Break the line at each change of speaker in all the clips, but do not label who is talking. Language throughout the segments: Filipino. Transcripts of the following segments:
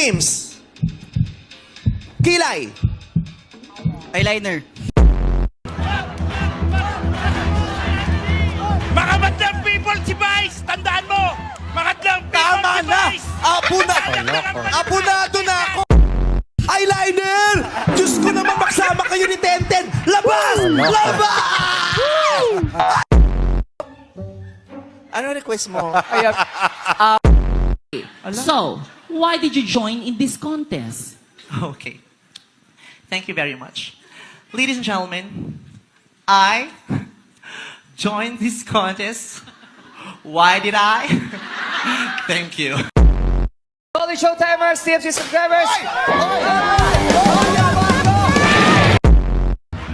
James. Kilay.
Eyeliner.
Mga madlang people si Vice! Tandaan mo! Madlang people
Tama
si
na!
Vice!
Abunado na ako! Eyeliner! Diyos ko naman magsama kayo ni Tenten! Labas! Labas! Ano request mo?
So, why did you join in this contest?
Okay. Thank you very much. Ladies and gentlemen, I joined this contest. Why did I? Thank you.
All the Showtimers, TFC subscribers!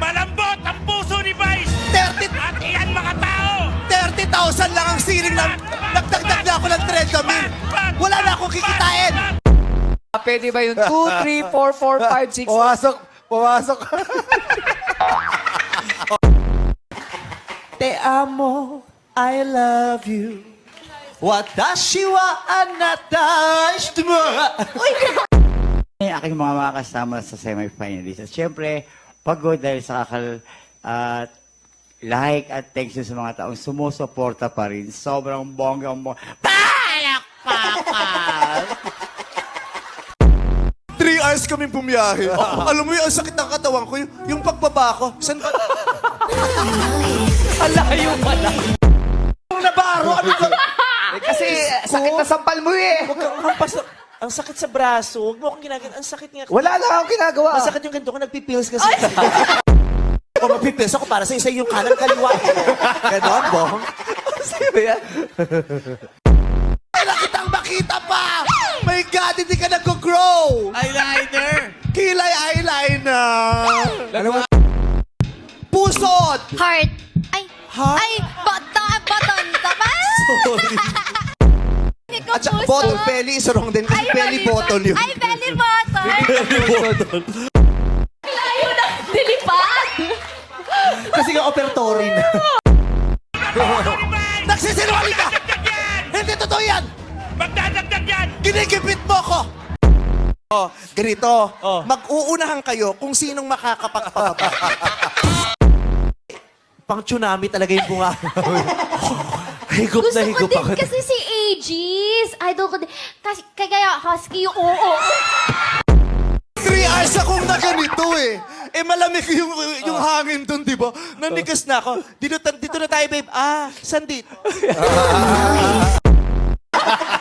Malambot ang puso ni Vice!
30
At iyan mga tao!
30,000 lang ang siling na nagdagdag na ako ng 30,000. Wala na akong kikitain.
Pwede ba yung 2, 3, 4, 4, 5, 6?
Pumasok. Te amo, I love you. Watashi wa anata shituma.
Aking mga kasama sa semi-finalists. At syempre, pagod dahil sa like at thanks you sa mga taong sumusuporta pa rin. Sobrang bonggang-bongga. Palakpakan!
3 hours kaming bumiyahe. Alam mo yung ang sakit ng katawan ko, yung pagbaba ko. San ba?
Alayo pala.
Yung nabaro, ano ba?
Kasi sakit na sampal mo eh.
Huwag kang hampas na. Ang sakit sa braso. Huwag mo akong ginagawa. Ang sakit nga.
Wala lang akong ginagawa.
Masakit yung ganito ko. Nagpipills kasi. Kung magpipills ako para sa isa yung kanan kaliwa. Ganon, bong.
Sino ba yan?
Kailan kitang makita pa! My God, hindi ka nag-grow!
Eyeliner!
Kilay eyeliner! Pusot!
Heart. Ay,
Ha?
ay, button ka ba? Hindi ko
At saka
puso.
bottle, belly is wrong din kasi belly bottle yun.
Ay, belly button. Layo na, dilipad.
Kasi nga operatory na. Nagsisinungaling ka! Hindi totoo yan!
Magdadagdag yan!
Ginigipit mo ko! Oh, ganito. Mag-uunahan kayo kung sinong makakapagpapaba. Pang tsunami talaga yung bunga. Higop
Gusto
na
ko
higop
din
ako.
kasi si Aegis. Idol ko din. Kasi, kaya husky yung oo.
3 hours akong na ganito eh. Eh malamig yung hangin doon, di ba? Nanigas na ako. Dito na tayo, babe. Saan dito?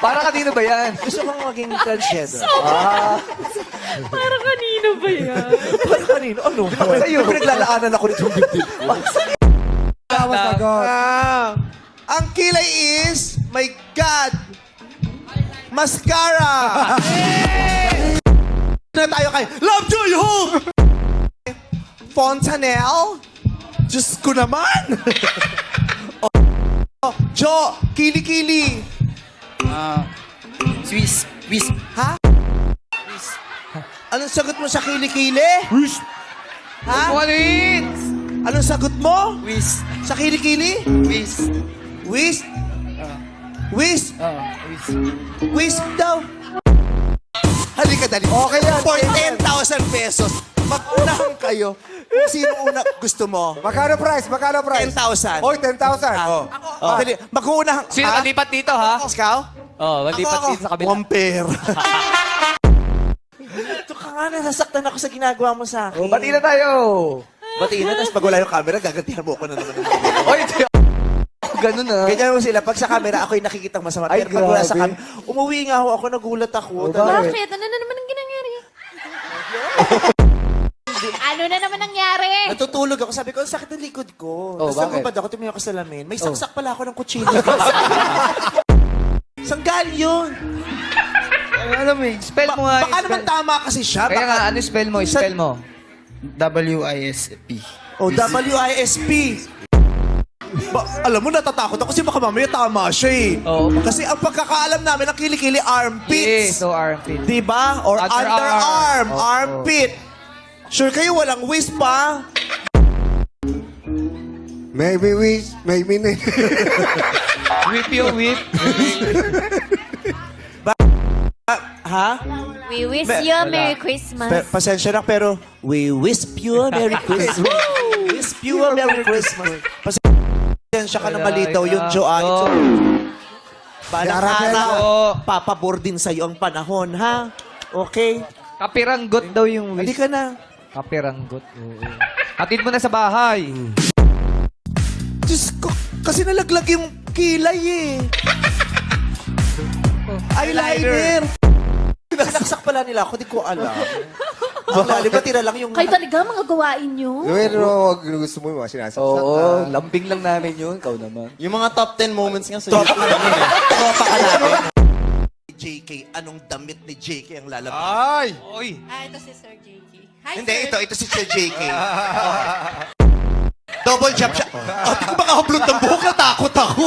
Para kanino ba yan?
Gusto kong maging transgender.
Para kanino ba yan?
Para kanino? Ano? Sa'yo. Pinaglalaanan ako nitong dibdib ko. Ang kilay is, my God, mascara. Na tayo kay Love Joy Ho! Fontanelle? Diyos ko naman! Jo, kili-kili.
Swiss.
Ha? Anong sagot mo sa kili-kili? Ha? Anong sagot mo?
Wish.
Sa kili-kili?
Wish.
Wish? Wish? Wish daw. Halika dali. Okay yan. For 10,000 pesos, mag-unahan kayo. Kung sino una gusto mo.
Magkano price?
10,000.
Oy, 10,000. Oh.
Dali, mag-uunahan.
Sino kalipat dito, ha?
Ikaw?
Oh, malipat
Ako.
dito sa kabila.
Wampir. Ito ka nga, nasasaktan ako sa ginagawa mo sa akin.
Bati na tayo.
Batiin na, tapos pag wala yung camera, gagantihan mo ako na naman.
Oy, ganun na.
Ganyan mo sila. Pag sa camera, ako'y nakikitang masama.
Ay,
Pero pag wala sa
grabe.
camera, umuwi nga ako, nagulat ako.
Bakit? Ano na naman ang ginangyari? Ano na naman nangyari?
Natutulog ako. Sabi ko, ang sakit ng likod ko.
Oh,
Tapos
bakit?
nagubad ako, tumingin ako sa salamin. May saksak pala ako ng kutsino. Sanggal yun.
Alam mo eh. Spell mo nga.
Baka naman tama kasi siya.
Kaya nga, ano spell mo? Spell mo.
WISP.
O, WISP. Alam mo, natatakot ako kasi baka mamaya tama siya eh.
Oo.
Kasi ang pagkakaalam namin, ang kilikili armpits.
So armpit.
Diba? Or
Underarm.
underarm.
Oh,
Armpit. Sure kayo, walang wisp pa?
Maybe wish, maybe na.
Whip yung whip.
Ha?
We wish you a Merry Christmas.
Pasensya na, pero we wisp you a Merry Christmas. Wisp you a Merry Christmas. Pasensya ka na malitaw yung Joanne. Balang araw, papabor din sa'yo ang panahon, ha? Okay?
Kapiranggot daw yung
Hindi
wish.
ka na.
Kapiranggot. Oo. Hatid mo na sa bahay.
Diyos ko, kasi nalaglag yung kilay eh. Eyeliner. Sinaksak pala nila ako, di ko alam. Ang lalim na tira lang yung...
Kayo talaga mga gawain nyo.
Pero wag gusto mo yung mga sinasaksak.
Oo, lambing lang namin yun. Ikaw naman.
Yung mga top 10 moments nga sa
Tropa ka namin eh. Tropa ka namin. JK, anong damit ni JK ang lalabas?
Ay!
Ito si Sir JK. Hi,
Hindi, ito si Sir JK. Double jump siya. Ate ko baka hablot ng buhok, natakot ako.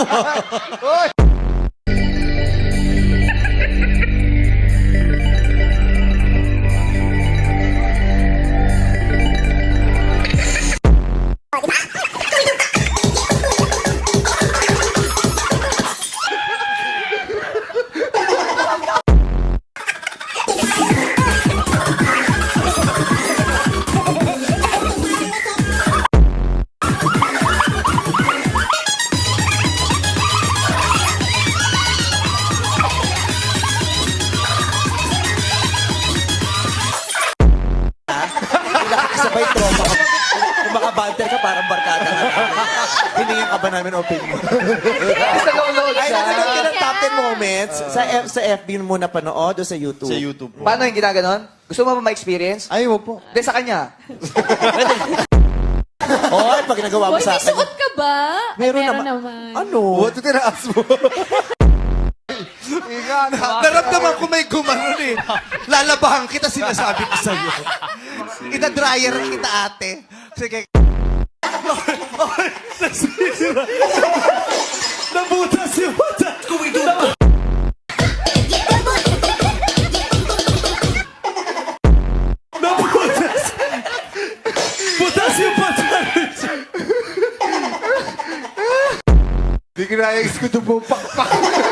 Sabay tropa ka. Kung makabanter ka, parang barkada ka. Hiningan ka ba namin opinion?
Basta nanonood
Ay,
siya.
nanonood ka ng top 10 moments. Sa FB mo na panood o sa YouTube?
Sa YouTube po.
Paano yung ginaganon? Gusto mo ba ma-experience?
Ay, wag po.
Hindi, sa kanya.
Oy, pag nagawa mo
Boy,
sa
may
akin.
suot ka ba?
Meron naman. Ano?
What tinaas mo?
Naramdaman ko may gumanon eh. Lalabahan kita, sinasabi ko sa'yo. Ita-dryer kita, ate. Sige. Nabutas yung mata. Kumiduma. Nabutas. Butas yung mata.
Di kinaya ko ito po. Pak!